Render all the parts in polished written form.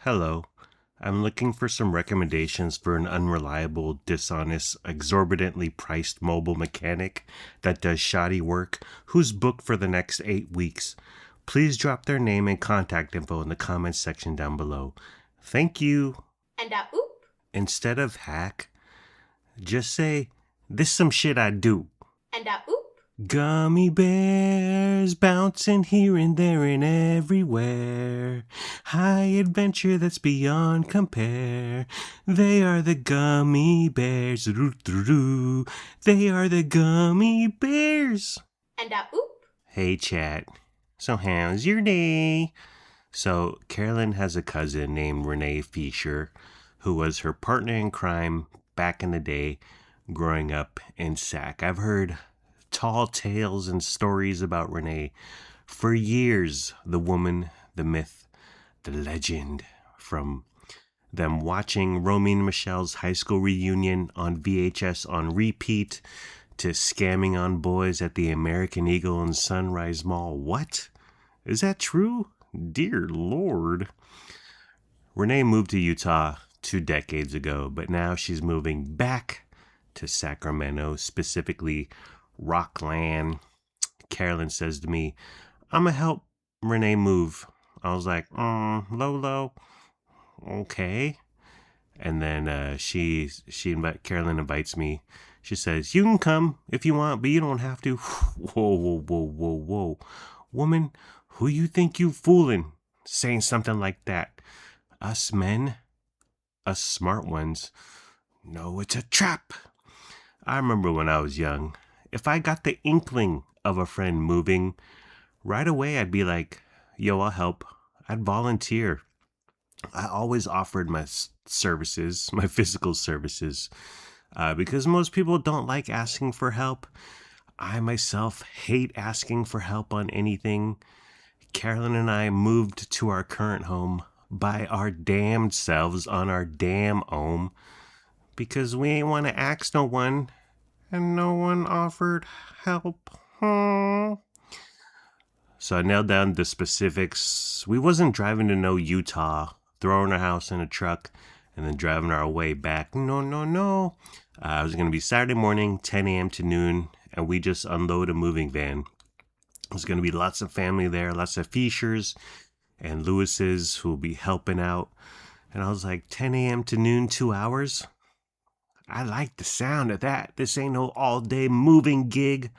Hello. I'm looking for some recommendations for an unreliable, dishonest, exorbitantly priced mobile mechanic that does shoddy work who's booked for the next 8 weeks. Please drop their name and contact info in the comments section down below. Thank you. And oop. Instead of hack, just say, this some shit I do. And oop. Gummy bears bouncing here and there and everywhere. High adventure that's beyond compare. They are the gummy bears. They are the gummy bears. And oop. Hey, chat. So how's your day? So Carolyn has a cousin named Renee Fisher, who was her partner in crime back in the day growing up in Sac. I've heard tall tales and stories about Renee for years. The woman, the myth, the legend, from them watching Romy and Michelle's high school reunion on VHS on repeat to scamming on boys at the American Eagle and Sunrise Mall. What? Is that true? Dear Lord. Renee moved to Utah 2 decades ago, but now she's moving back to Sacramento, specifically Rockland. Carolyn says to me, I'm gonna help Renee move. I was like, Lolo, okay. And then Carolyn invites me. She says, you can come if you want, but you don't have to. Whoa. Woman, who you think you fooling? Saying something like that. Us men, us smart ones, know it's a trap. I remember when I was young, if I got the inkling of a friend moving, right away I'd be like, yo, I'll help. I'd volunteer. I always offered my services, my physical services, because most people don't like asking for help. I myself hate asking for help on anything. Carolyn and I moved to our current home by our damned selves on our damn home because we ain't want to ask no one. And no one offered help. So I nailed down the specifics. We wasn't driving to no Utah, throwing our house in a truck, and then driving our way back. No. It was going to be Saturday morning, 10 a.m. to noon, and we just unload a moving van. There's going to be lots of family there, lots of Fishers and Lewises who will be helping out. And I was like, 10 a.m. to noon, 2 hours? I like the sound of that. This ain't no all-day moving gig.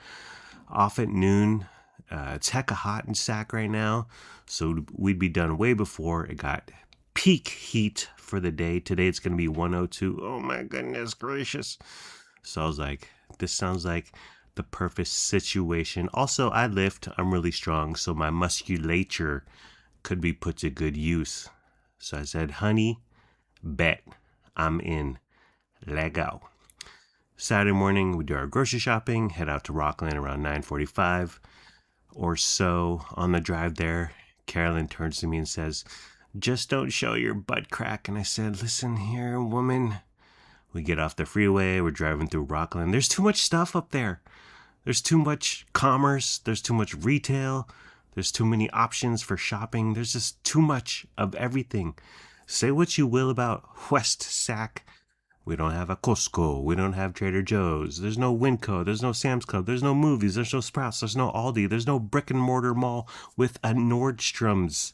Off at noon. It's hecka hot in Sac right now, so we'd be done way before it got peak heat for the day. Today it's going to be 102. Oh my goodness gracious. So I was like, this sounds like the perfect situation. Also, I lift. I'm really strong, so my musculature could be put to good use. So I said, honey, bet I'm in. Lego. Saturday morning, we do our grocery shopping, head out to Rockland around 9:45 or so. On the drive there, Carolyn turns to me and says, just don't show your butt crack. And I said, listen here, woman. We get off the freeway, we're driving through Rockland. There's too much stuff up there. There's too much commerce, there's too much retail, there's too many options for shopping. There's just too much of everything. Say what you will about West Sac. We don't have a Costco. We don't have Trader Joe's. There's no Winco. There's no Sam's Club. There's no movies. There's no Sprouts. There's no Aldi. There's no brick and mortar mall with a Nordstrom's.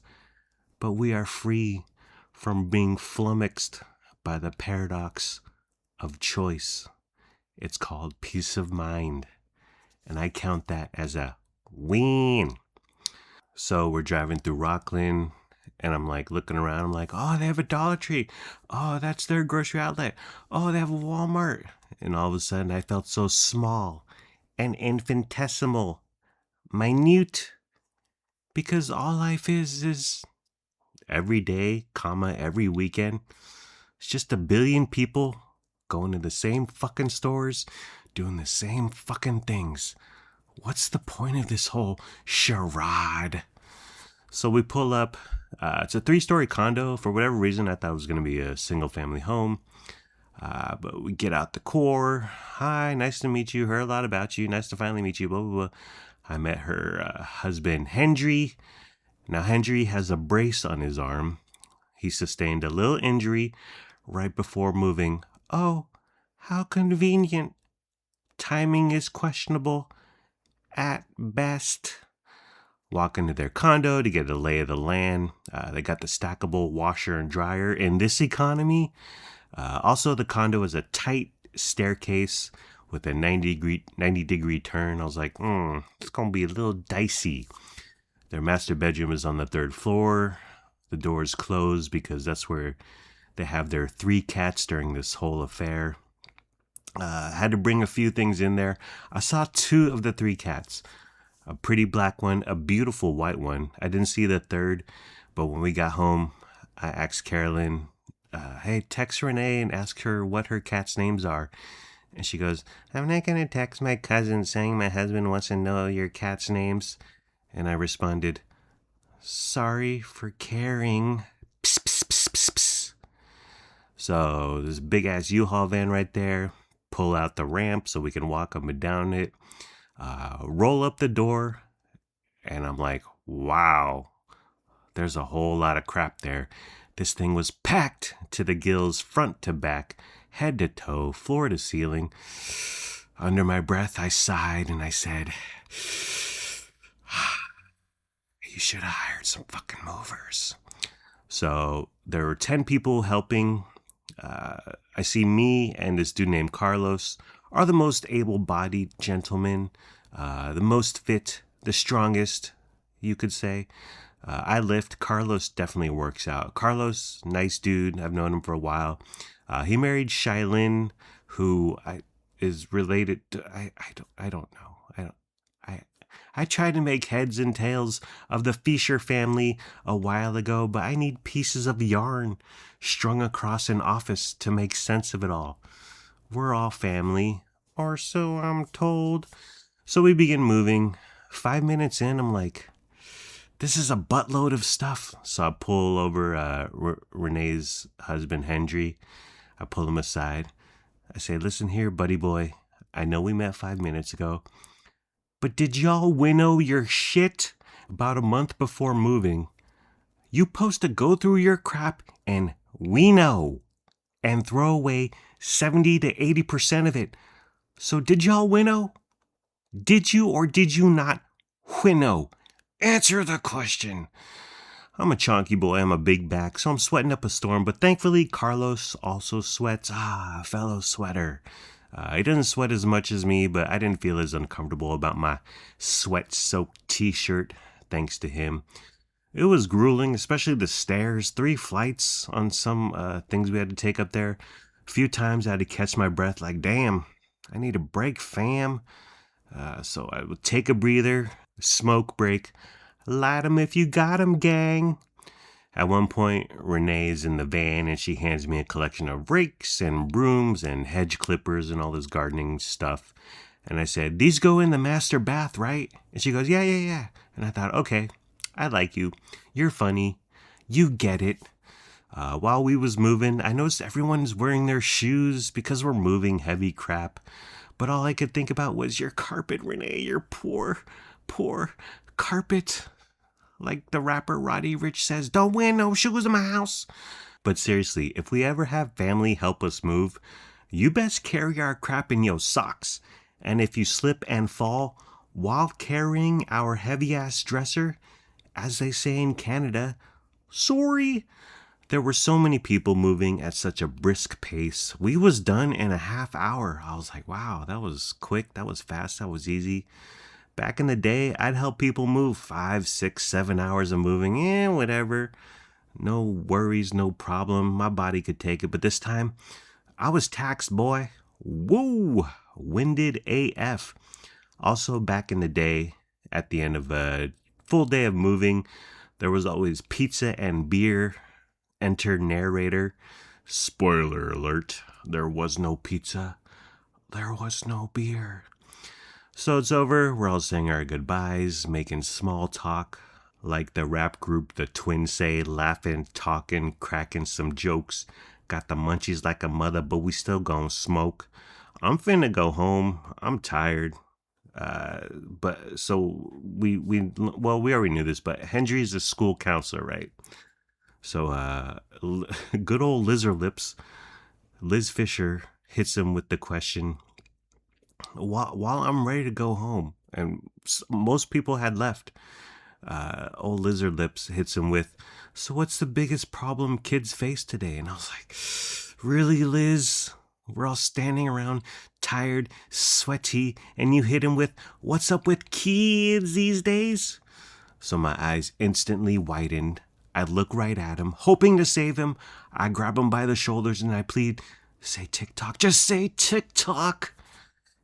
But we are free from being flummoxed by the paradox of choice. It's called peace of mind. And I count that as a win. So we're driving through Rockland. And I'm like looking around. I'm like, oh, they have a Dollar Tree. Oh, that's their grocery outlet. Oh, they have a Walmart. And all of a sudden I felt so small and infinitesimal, minute. Because all life is every day, every weekend. It's just a billion people going to the same fucking stores, doing the same fucking things. What's the point of this whole charade? So we pull up. It's a 3-story condo. For whatever reason, I thought it was going to be a single-family home. But we get out the core. Hi, nice to meet you. Heard a lot about you. Nice to finally meet you. Blah, blah, blah. I met her husband, Hendry. Now, Hendry has a brace on his arm. He sustained a little injury right before moving. Oh, how convenient. Timing is questionable at best. Walk into their condo to get a lay of the land. They got the stackable washer and dryer in this economy. Also, the condo is a tight staircase with a 90-degree turn. I was like, it's going to be a little dicey. Their master bedroom is on the 3rd floor. The door is closed because that's where they have their 3 cats during this whole affair. Had to bring a few things in there. I saw 2 of the 3 cats. A pretty black one, a beautiful white one. I didn't see the 3rd, but when we got home, I asked Carolyn, hey, text Renee and ask her what her cats' names are. And she goes, I'm not going to text my cousin saying my husband wants to know your cats' names. And I responded, sorry for caring. Psst, psst, psst, psst, psst. So this big-ass U-Haul van right there. Pull out the ramp so we can walk up and down it. Roll up the door. And I'm like, wow, there's a whole lot of crap there. This thing was packed to the gills, front to back, head to toe, floor to ceiling. Under my breath, I sighed and I said, you should have hired some fucking movers. So there were 10 people helping. I see me and this dude named Carlos are the most able-bodied gentlemen, the most fit, the strongest, you could say. I lift. Carlos definitely works out. Carlos, nice dude. I've known him for a while. He married Shailin, who is related to, I don't know. I tried to make heads and tails of the Fisher family a while ago, but I need pieces of yarn strung across an office to make sense of it all. We're all family, or so I'm told. So we begin moving. 5 minutes in, I'm like, this is a buttload of stuff. So I pull over Renee's husband, Hendry. I pull him aside. I say, listen here, buddy boy. I know we met 5 minutes ago, but did y'all winnow your shit about a month before moving? You supposed to go through your crap and winnow and throw away 70 to 80% of it. So did y'all winnow? Did you or did you not winnow? Answer the question. I'm a chonky boy, I'm a big back, so I'm sweating up a storm, but thankfully Carlos also sweats. Fellow sweater. He doesn't sweat as much as me, but I didn't feel as uncomfortable about my sweat-soaked t-shirt, thanks to him. It was grueling, especially the stairs. 3 flights on some things we had to take up there. A few times I had to catch my breath like, damn, I need a break, fam. So I would take a breather, smoke break. Light 'em if you got 'em, gang. At one point, Renee's in the van and she hands me a collection of rakes and brooms and hedge clippers and all this gardening stuff. And I said, these go in the master bath, right? And she goes, yeah. And I thought, okay, I like you. You're funny. You get it. While we was moving, I noticed everyone's wearing their shoes because we're moving heavy crap. But all I could think about was your carpet, Renee. Your poor carpet. Like the rapper Roddy Ricch says, don't wear no shoes in my house. But seriously, if we ever have family help us move, you best carry our crap in your socks. And if you slip and fall while carrying our heavy-ass dresser, as they say in Canada, sorry. There were so many people moving at such a brisk pace. We was done in a half hour. I was like, wow, that was quick, that was fast, that was easy. Back in the day, I'd help people move 5, 6, 7 hours of moving. Whatever. No worries, no problem. My body could take it. But this time, I was taxed, boy. Woo! Winded AF. Also, back in the day, at the end of a full day of moving, there was always pizza and beer. Enter narrator. Spoiler alert. There was no pizza. There was no beer. So it's over, we're all saying our goodbyes, making small talk, like the rap group The Twins say, laughing, talking, cracking some jokes. Got the munchies like a mother, but we still gon' smoke. I'm finna go home, I'm tired. But so we already knew this, but Hendry's a school counselor, right? So, good old Lizard Lips, Liz Fisher hits him with the question while I'm ready to go home. And most people had left. Old Lizard Lips hits him with, so what's the biggest problem kids face today? And I was like, really, Liz? We're all standing around, tired, sweaty, and you hit him with, what's up with kids these days? So my eyes instantly widened. I look right at him, hoping to save him. I grab him by the shoulders and I plead, say TikTok, just say TikTok.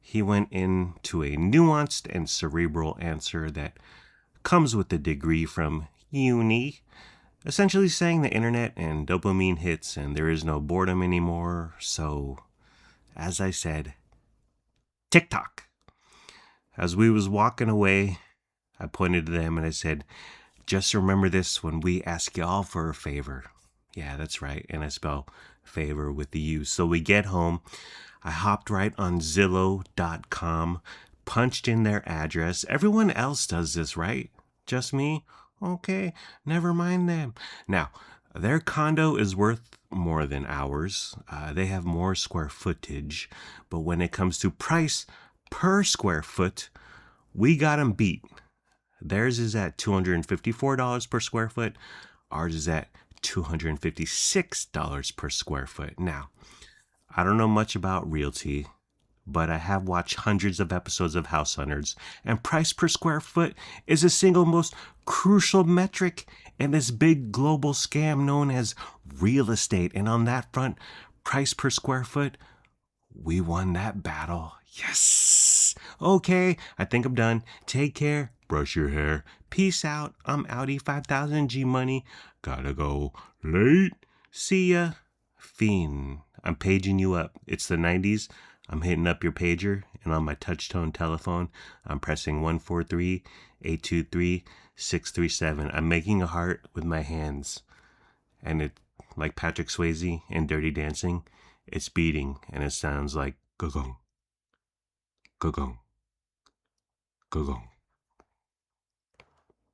He went into a nuanced and cerebral answer that comes with a degree from uni, essentially saying the internet and dopamine hits and there is no boredom anymore. So, as I said, TikTok. As we was walking away, I pointed to them and I said, just remember this when we ask y'all for a favor. Yeah, that's right. And I spell favor with the U. So we get home. I hopped right on Zillow.com, punched in their address. Everyone else does this, right? Just me? Okay, never mind them. Now, their condo is worth more than ours. They have more square footage. But when it comes to price per square foot, we got them beat. Theirs is at $254 per square foot. Ours is at $256 per square foot. Now, I don't know much about realty, but I have watched hundreds of episodes of House Hunters, and price per square foot is the single most crucial metric in this big global scam known as real estate. And on that front, price per square foot, we won that battle. Yes! Okay, I think I'm done. Take care. Brush your hair. Peace out. I'm Audi 5000 G Money. Gotta go. Late. See ya. Fiend. I'm paging you up. It's the 90s. I'm hitting up your pager, and on my touch-tone telephone, I'm pressing 143-823-637. I'm making a heart with my hands, and it, like Patrick Swayze in Dirty Dancing, it's beating, and it sounds like go-gong, go-gong, go-gong.